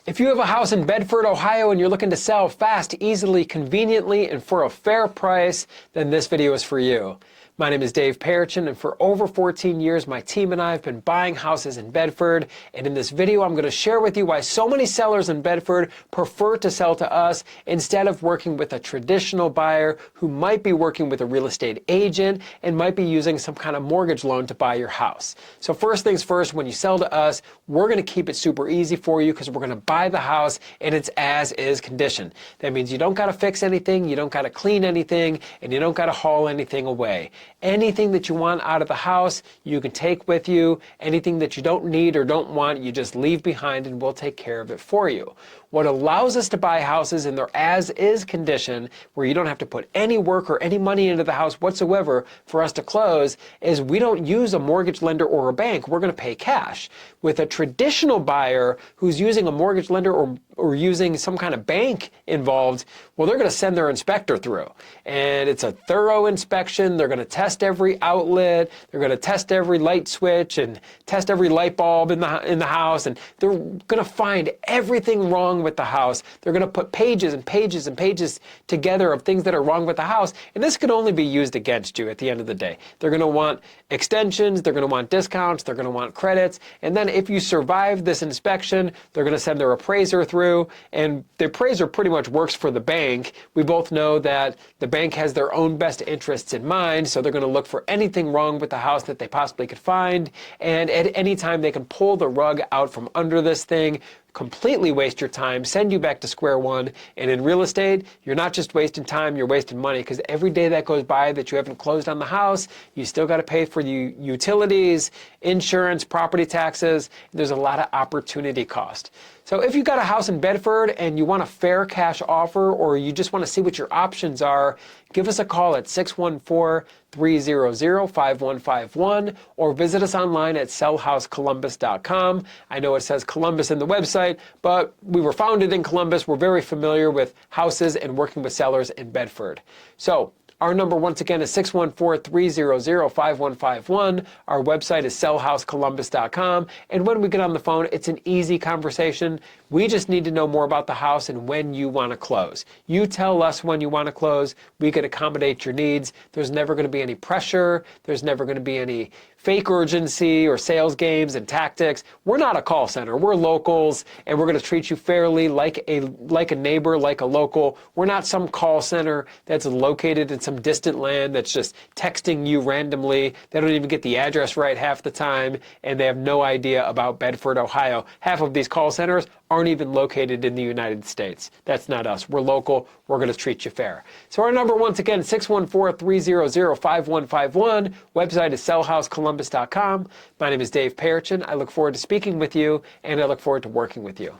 If you have a house in Bedford, Ohio, and you're looking to sell fast, easily, conveniently, and for a fair price, then this video is for you. My name is Dave Perichin, and for over 14 years, my team and I have been buying houses in Bedford. And in this video, I'm going to share with you why so many sellers in Bedford prefer to sell to us instead of working with a traditional buyer who might be working with a real estate agent and might be using some kind of mortgage loan to buy your house. So first things first, when you sell to us, we're going to keep it super easy for you because we're going to buy the house in its as-is condition. That means you don't got to fix anything, you don't got to clean anything, and you don't got to haul anything away. Anything that you want out of the house, you can take with you. Anything that you don't need or don't want, you just leave behind and we'll take care of it for you. What allows us to buy houses in their as-is condition, where you don't have to put any work or any money into the house whatsoever for us to close, is we don't use a mortgage lender or a bank. We're going to pay cash. With a traditional buyer who's using a mortgage lender or using some kind of bank involved, well, they're going to send their inspector through. And it's a thorough inspection. They're going to test every outlet. They're going to test every light switch and test every light bulb in the house. And they're going to find everything wrong with the house. They're going to put pages and pages and pages together of things that are wrong with the house. And this can only be used against you at the end of the day. They're going to want extensions. They're going to want discounts. They're going to want credits. And then if you survive this inspection, they're going to send their appraiser through. And the appraiser pretty much works for the bank. We both know that the bank has their own best interests in mind. So they're going to look for anything wrong with the house that they possibly could find. And at any time they can pull the rug out from under this thing, completely waste your time, send you back to square one. And in real estate, you're not just wasting time, you're wasting money, because every day that goes by that you haven't closed on the house, you still got to pay for utilities, insurance, property taxes. There's a lot of opportunity cost. So if you got a house in Bedford and you want a fair cash offer, or you just want to see what your options are, give us a call at 614-300-5151 or visit us online at sellhousecolumbus.com. I know it says Columbus in the website, but we were founded in Columbus. We're very familiar with houses and working with sellers in Bedford. So our number, once again, is 614-300-5151. Our website is sellhousecolumbus.com. And when we get on the phone, it's an easy conversation. We just need to know more about the house and when you want to close. You tell us when you want to close. We can accommodate your needs. There's never going to be any pressure. There's never going to be any fake urgency or sales games and tactics. We're not a call center. We're locals, and we're going to treat you fairly, like a neighbor, like a local. We're not some call center that's located in some distant land that's just texting you randomly. They don't even get the address right half the time, and they have no idea about Bedford, Ohio. Half of these call centers aren't even located in the United States. That's not us. We're local. We're going to treat you fair. So our number, once again, 614-300-5151. Website is sellhousecolumbus.com. My name is Dave Perichin. I look forward to speaking with you, and I look forward to working with you.